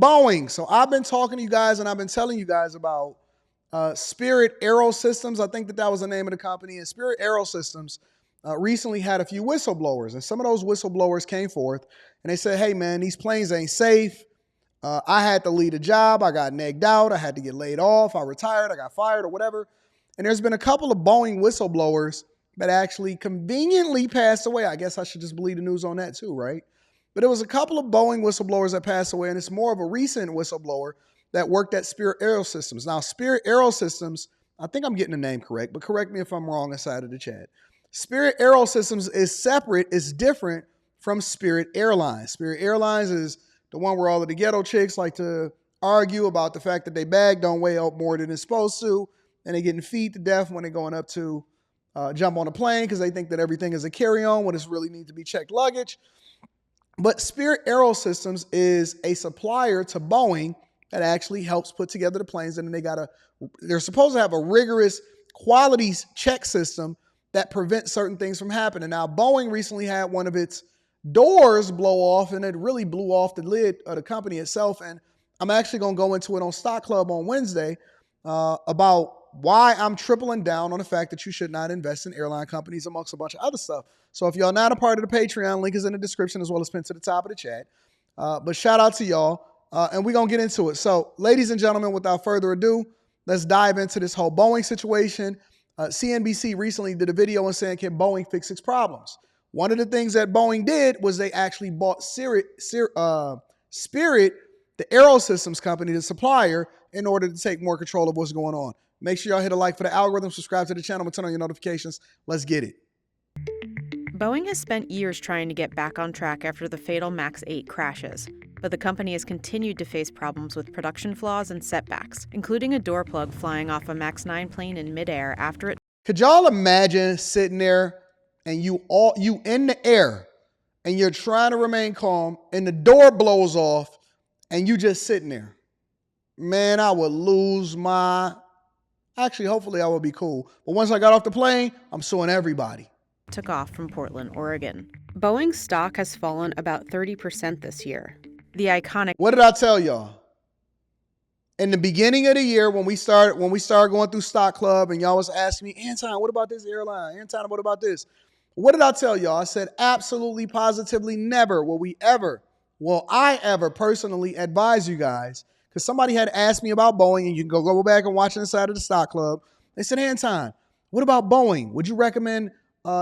Boeing. So I've been talking to you guys and I've been telling you guys about Spirit Aero Systems. I think that was the name of the company. And Spirit Aero Systems recently had a few whistleblowers. And some of those whistleblowers came forth and they said, hey, man, these planes ain't safe. I had to leave a job. I got negged out. I had to get laid off. I retired. I got fired or whatever. And there's been a couple of Boeing whistleblowers that actually conveniently passed away. I guess I should just believe the news on that too, right? But it was a couple of Boeing whistleblowers that passed away, and it's more of a recent whistleblower that worked at Spirit Aero Systems. Now, Spirit Aero Systems, I think I'm getting the name correct, but correct me if I'm wrong inside of the chat. Spirit Aero Systems is separate, is different from Spirit Airlines. Spirit Airlines is the one where all of the ghetto chicks like to argue about the fact that they bag don't weigh out more than it's supposed to, and they're getting feed to death when they're going up to jump on a plane because they think that everything is a carry-on when it's really need to be checked luggage. But Spirit Aero Systems is a supplier to Boeing that actually helps put together the planes, and then they're supposed to have a rigorous quality check system that prevents certain things from happening. Now, Boeing recently had one of its doors blow off, and it really blew off the lid of the company itself. And I'm actually going to go into it on Stock Club on Wednesday about why I'm tripling down on the fact that you should not invest in airline companies amongst a bunch of other stuff. So if y'all not a part of the Patreon, link is in the description as well as pinned to the top of the chat. But shout out to y'all, and we're going to get into it. So ladies and gentlemen, without further ado, let's dive into this whole Boeing situation. CNBC recently did a video on saying, can Boeing fix its problems? One of the things that Boeing did was they actually bought Spirit, the Aero Systems company, the supplier, in order to take more control of what's going on. Make sure y'all hit a like for the algorithm, subscribe to the channel, and turn on your notifications. Let's get it. Boeing has spent years trying to get back on track after the fatal MAX 8 crashes, but the company has continued to face problems with production flaws and setbacks, including a door plug flying off a MAX 9 plane in midair after it. Could y'all imagine sitting there and you in the air and you're trying to remain calm and the door blows off and you just sitting there? Man, I would lose my... Actually, hopefully I will be cool. But once I got off the plane, I'm suing everybody. Took off from Portland, Oregon. Boeing's stock has fallen about 30% this year. The iconic... What did I tell y'all? In the beginning of the year, when we started going through Stock Club and y'all was asking me, Anton, what about this airline? Anton, what about this? What did I tell y'all? I said, absolutely, positively never will I ever personally advise you guys. Because somebody had asked me about Boeing, and you can go back and watch inside of the Stock Club. They said, Anton, what about Boeing? Would you recommend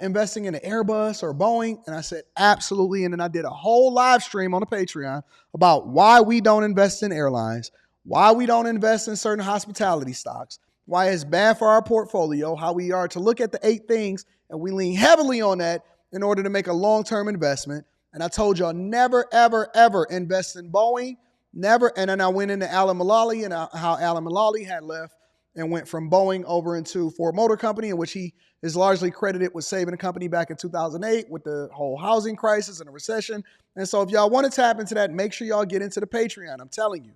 investing in an Airbus or Boeing? And I said, absolutely. And then I did a whole live stream on the Patreon about why we don't invest in airlines, why we don't invest in certain hospitality stocks, why it's bad for our portfolio, how we are to look at the 8 things, and we lean heavily on that in order to make a long-term investment. And I told y'all never, ever, ever invest in Boeing. Never. And then I went into Alan Mulally and how Alan Mulally had left and went from Boeing over into Ford Motor Company, in which he is largely credited with saving the company back in 2008 with the whole housing crisis and the recession. And so if y'all want to tap into that, make sure y'all get into the Patreon. I'm telling you,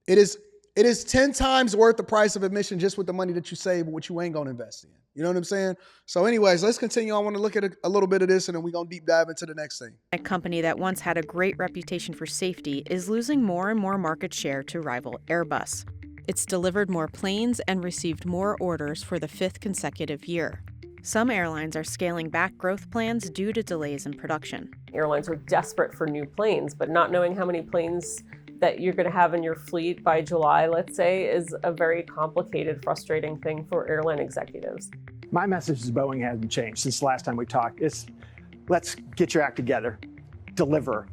it is 10 times worth the price of admission just with the money that you save, what you ain't going to invest in. You know what I'm saying? So anyways, let's continue. I want to look at a little bit of this, and then we're going to deep dive into the next thing. A company that once had a great reputation for safety is losing more and more market share to rival Airbus. It's delivered more planes and received more orders for the 5th consecutive year. Some airlines are scaling back growth plans due to delays in production. Airlines are desperate for new planes, but not knowing how many planes that you're going to have in your fleet by July, let's say, is a very complicated, frustrating thing for airline executives. My message to Boeing hasn't changed since the last time we talked. It's let's get your act together, deliver.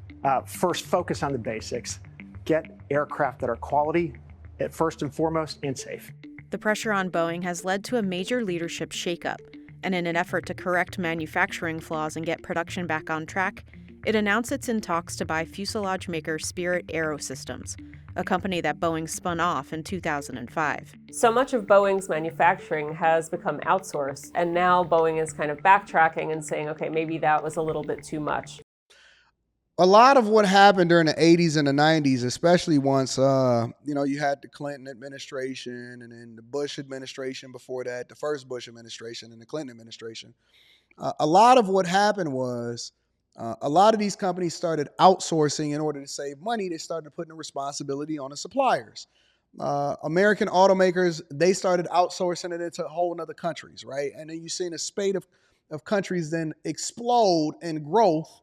First, focus on the basics. Get aircraft that are quality at first and foremost and safe. The pressure on Boeing has led to a major leadership shakeup, and in an effort to correct manufacturing flaws and get production back on track, it announced it's in talks to buy fuselage maker Spirit Aero Systems, a company that Boeing spun off in 2005. So much of Boeing's manufacturing has become outsourced, and now Boeing is kind of backtracking and saying, okay, maybe that was a little bit too much. A lot of what happened during the 80s and the 90s, especially once, you had the Clinton administration and then the Bush administration before that, the first Bush administration and the Clinton administration. A lot of what happened was A lot of these companies started outsourcing in order to save money. They started putting the responsibility on the suppliers. American automakers, they started outsourcing it into whole other countries, right? And then you've seen a spate of countries then explode in growth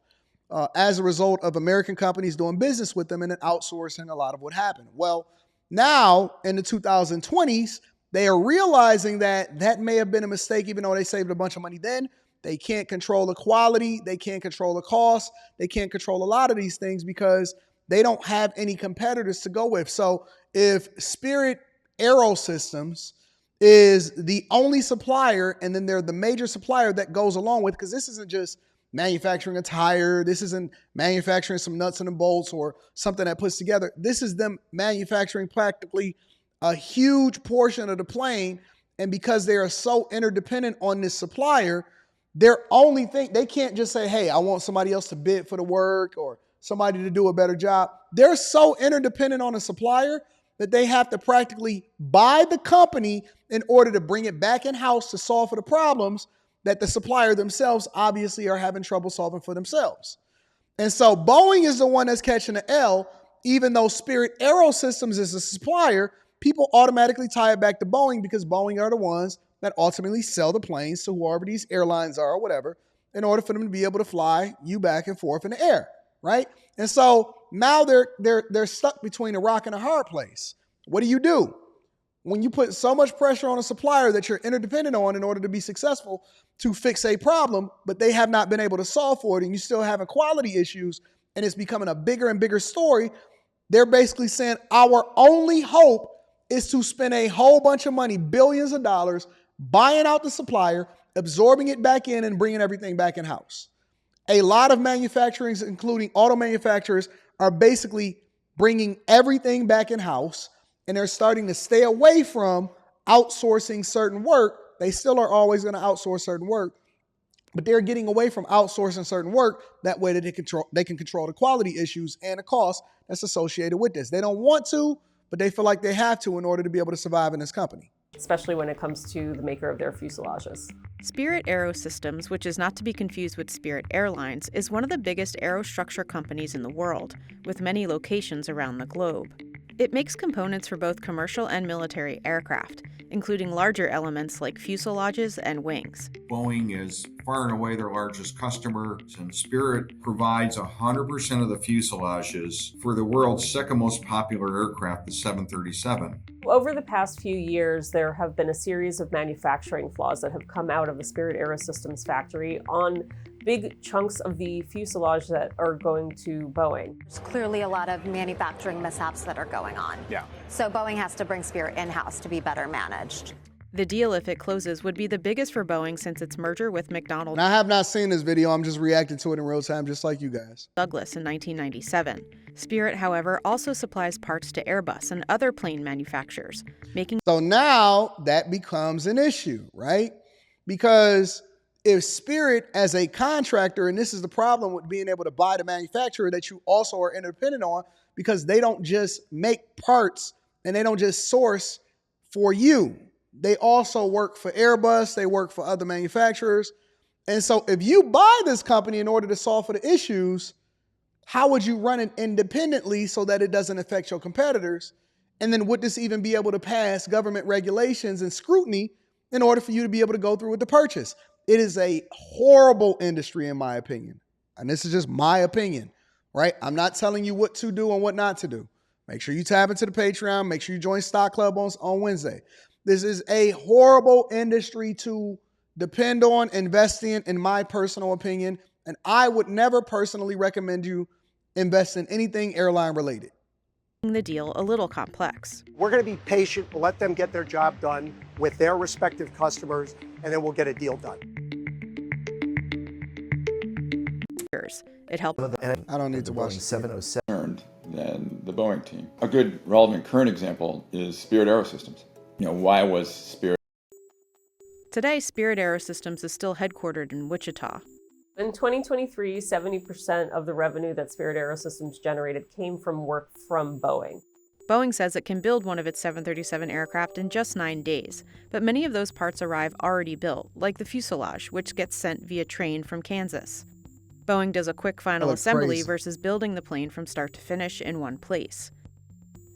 as a result of American companies doing business with them and then outsourcing a lot of what happened. Well, now in the 2020s, they are realizing that that may have been a mistake, even though they saved a bunch of money then. They can't control the quality. They can't control the cost. They can't control a lot of these things because they don't have any competitors to go with. So if Spirit Aerosystems is the only supplier, and then they're the major supplier that goes along with, because this isn't just manufacturing a tire, this isn't manufacturing some nuts and bolts or something that puts together. This is them manufacturing practically a huge portion of the plane. And because they are so interdependent on this supplier, their only thing, they can't just say, hey, I want somebody else to bid for the work or somebody to do a better job. They're so interdependent on a supplier that they have to practically buy the company in order to bring it back in-house to solve for the problems that the supplier themselves obviously are having trouble solving for themselves. And so Boeing is the one that's catching the L, even though Spirit Aerosystems is a supplier. People automatically tie it back to Boeing because Boeing are the ones that ultimately sell the planes to whoever these airlines are or whatever in order for them to be able to fly you back and forth in the air, right? And so now they're stuck between a rock and a hard place. What do? When you put so much pressure on a supplier that you're interdependent on in order to be successful to fix a problem, but they have not been able to solve for it, and you still having quality issues, and it's becoming a bigger and bigger story, they're basically saying our only hope is to spend a whole bunch of money, billions of dollars, buying out the supplier, absorbing it back in, and bringing everything back in-house. A lot of manufacturers, including auto manufacturers, are basically bringing everything back in-house, and they're starting to stay away from outsourcing certain work. They still are always going to outsource certain work, but they're getting away from outsourcing certain work. That way that they can control the quality issues and the cost that's associated with this. They don't want to, but they feel like they have to in order to be able to survive in this company. Especially when it comes to the maker of their fuselages. Spirit Aerosystems, which is not to be confused with Spirit Airlines, is one of the biggest aerostructure companies in the world, with many locations around the globe. It makes components for both commercial and military aircraft, including larger elements like fuselages and wings. Boeing is far and away their largest customer, and Spirit provides 100% of the fuselages for the world's second most popular aircraft, the 737. Over the past few years, there have been a series of manufacturing flaws that have come out of the Spirit Aerosystems factory on big chunks of the fuselage that are going to Boeing. There's clearly a lot of manufacturing mishaps that are going on. Yeah. So Boeing has to bring Spirit in-house to be better managed. The deal, if it closes, would be the biggest for Boeing since its merger with McDonnell And I have not seen this video. I'm just reacting to it in real time, just like you guys. Douglas in 1997. Spirit, however, also supplies parts to Airbus and other plane manufacturers, making So now that becomes an issue, right? Because if Spirit as a contractor, and this is the problem with being able to buy the manufacturer that you also are independent on, because they don't just make parts and they don't just source for you. They also work for Airbus, they work for other manufacturers. And so if you buy this company in order to solve for the issues, how would you run it independently so that it doesn't affect your competitors? And then would this even be able to pass government regulations and scrutiny in order for you to be able to go through with the purchase? It is a horrible industry, in my opinion. And this is just my opinion, right? I'm not telling you what to do and what not to do. Make sure you tap into the Patreon. Make sure you join Stock Club on Wednesday. This is a horrible industry to depend on, invest in my personal opinion. And I would never personally recommend you invest in anything airline related. the deal a little complex. We're going to be patient, we'll let them get their job done with their respective customers, and then we'll get a deal done. It helped. I don't need to watch 707 than the Boeing team. A good relevant current example is Spirit Aerosystems. Why was Spirit? Today, Spirit Aerosystems is still headquartered in Wichita. In 2023, 70% of the revenue that Spirit Aerosystems generated came from work from Boeing. Boeing says it can build one of its 737 aircraft in just 9 days, but many of those parts arrive already built, like the fuselage, which gets sent via train from Kansas. Boeing does a quick final Look assembly crazy. versus building the plane from start to finish in one place.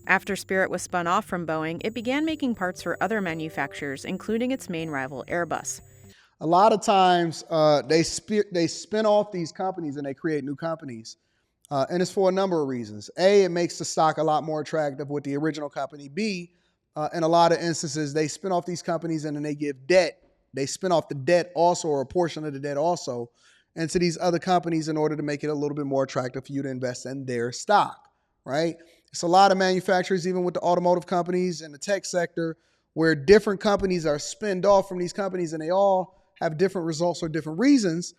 After Spirit was spun off from Boeing, it began making parts for other manufacturers, including its main rival, Airbus. A lot of times they spin off these companies and they create new companies. And it's for a number of reasons. A, it makes the stock a lot more attractive with the original company. B, in a lot of instances, they spin off these companies and then they give debt. They spin off the debt also, or a portion of the debt also, into these other companies in order to make it a little bit more attractive for you to invest in their stock, right? It's a lot of manufacturers, even with the automotive companies and the tech sector, where different companies are spinned off from these companies and they all have different results or different reasons.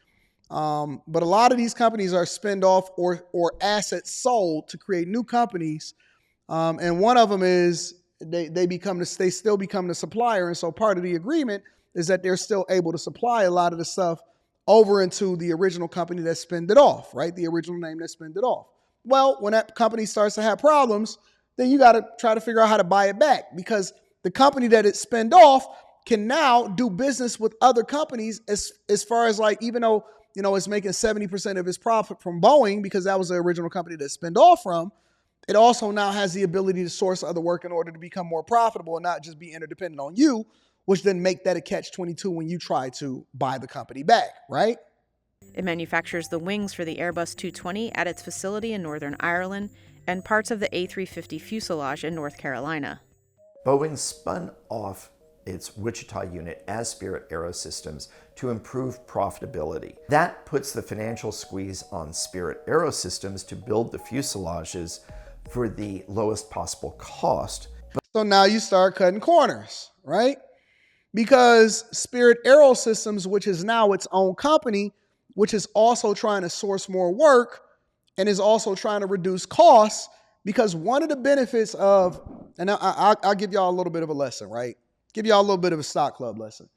But a lot of these companies are spinned off or assets sold to create new companies. And one of them is they still become the supplier. And so part of the agreement is that they're still able to supply a lot of the stuff over into the original company that spinned it off, right? The original name that spinned it off. Well, when that company starts to have problems, then you got to try to figure out how to buy it back, because the company that it spinned off can now do business with other companies as far as, like, even though, you know, it's making 70% of its profit from Boeing because that was the original company that it spinned off from, it also now has the ability to source other work in order to become more profitable and not just be interdependent on you, which then make that a catch-22 when you try to buy the company back, right? It manufactures the wings for the Airbus 220 at its facility in Northern Ireland and parts of the A350 fuselage in North Carolina. Boeing spun off its Wichita unit as Spirit Aerosystems to improve profitability. That puts the financial squeeze on Spirit Aerosystems to build the fuselages for the lowest possible cost. So now you start cutting corners, right? Because Spirit Aerosystems, which is now its own company, which is also trying to source more work and is also trying to reduce costs, because one of the benefits of, and I'll give y'all a little bit of a lesson, right? Give y'all a little bit of a stock club lesson.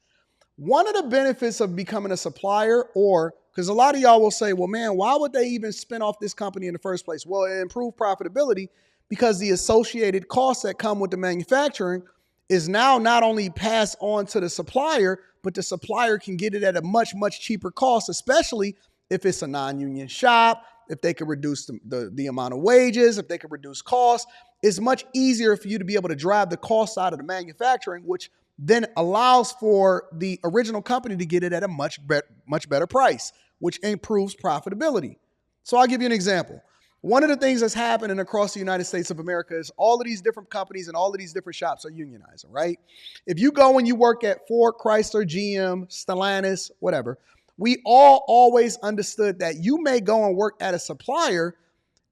One of the benefits of becoming a supplier, or because a lot of y'all will say, well, man, why would they even spin off this company in the first place? Well, it improved profitability because the associated costs that come with the manufacturing is now not only passed on to the supplier, but the supplier can get it at a much, much cheaper cost, especially if it's a non-union shop, if they could reduce the amount of wages, if they could reduce costs. It's much easier for you to be able to drive the costs out of the manufacturing, which then allows for the original company to get it at a much better price, which improves profitability. So I'll give you an example. One of the things that's happening across the United States of America is all of these different companies and all of these different shops are unionizing, right? If you go and you work at Ford, Chrysler, GM, Stellantis, whatever, we all always understood that you may go and work at a supplier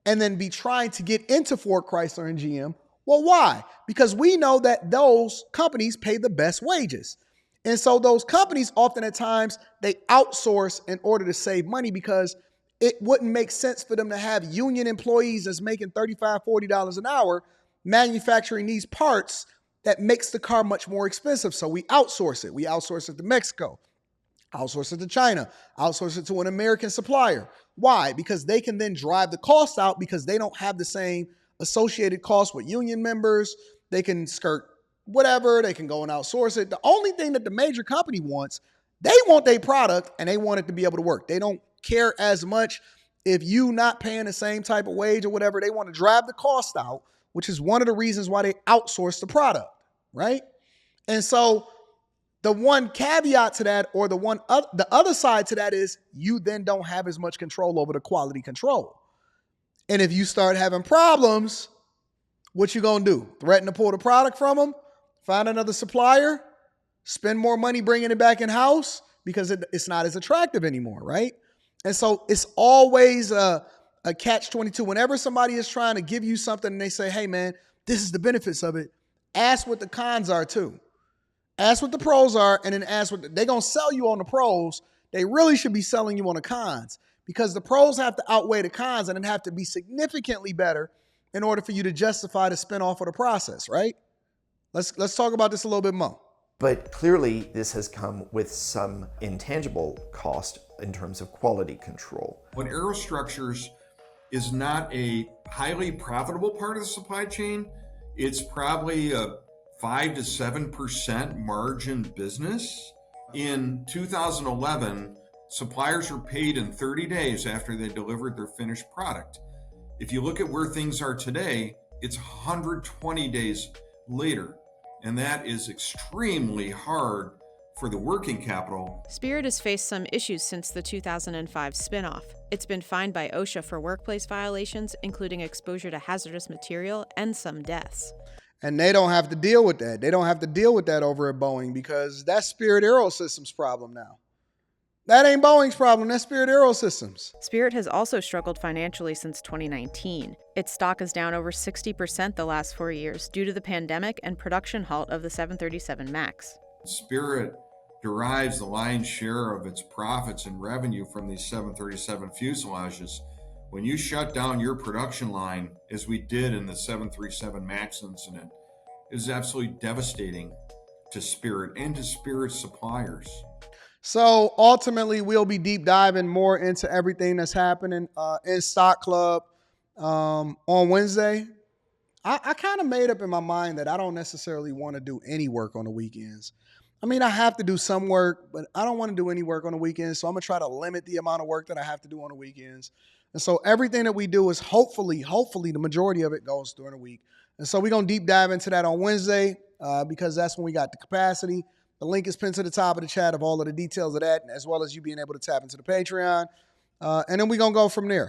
and then be trying to get into Ford, Chrysler, and GM. Well, why? Because we know that those companies pay the best wages. And so those companies often at times, they outsource in order to save money, because it wouldn't make sense for them to have union employees that's making $35, $40 an hour manufacturing these parts that makes the car much more expensive. So we outsource it. We outsource it to Mexico, outsource it to China, outsource it to an American supplier. Why? Because they can then drive the cost out because they don't have the same associated costs with union members. They can skirt whatever. They can go and outsource it. The only thing that the major company wants, they want their product and they want it to be able to work. They don't care as much if you not paying the same type of wage or whatever. They want to drive the cost out, which is one of the reasons why they outsource the product, right? And so the one caveat to that, or the other side to that, is you then don't have as much control over the quality control. And if you start having problems, what you gonna do? Threaten to pull the product from them? Find another supplier? Spend more money bringing it back in-house because it's not as attractive anymore, right? And so it's always a catch-22. Whenever somebody is trying to give you something and they say, hey, man, this is the benefits of it, ask what the cons are too. Ask what the pros are, and then ask what they're going to sell you on the pros. They really should be selling you on the cons, because the pros have to outweigh the cons and then have to be significantly better in order for you to justify the spinoff of the process, right? Let's talk about this a little bit more. But clearly, this has come with some intangible cost in terms of quality control. When Aerostructures is not a highly profitable part of the supply chain, it's probably a 5 to 7% margin business. In 2011, Suppliers are paid in 30 days after they delivered their finished product. If you look at where things are today, it's 120 days later, and that is extremely hard for the working capital. Spirit has faced some issues since the 2005 spinoff. It's been fined by OSHA for workplace violations, including exposure to hazardous material and some deaths. And they don't have to deal with that. They don't have to deal with that over at Boeing because that's Spirit Aerosystems' problem now. That ain't Boeing's problem, that's Spirit Aerosystems. Spirit has also struggled financially since 2019. Its stock is down over 60% the last 4 years due to the pandemic and production halt of the 737 MAX. Spirit derives the lion's share of its profits and revenue from these 737 fuselages. When you shut down your production line, as we did in the 737 MAX incident, it is absolutely devastating to Spirit and to Spirit suppliers. So ultimately, we'll be deep diving more into everything that's happening in Stock Club on Wednesday. I kind of made up in my mind that I don't necessarily want to do any work on the weekends. I mean, I have to do some work, but I don't want to do any work on the weekends. So I'm going to try to limit the amount of work that I have to do on the weekends. And so everything that we do is hopefully the majority of it goes during the week. And so we're going to deep dive into that on Wednesday because that's when we got the capacity. The link is pinned to the top of the chat of all of the details of that, as well as you being able to tap into the Patreon. And then we're going to go from there.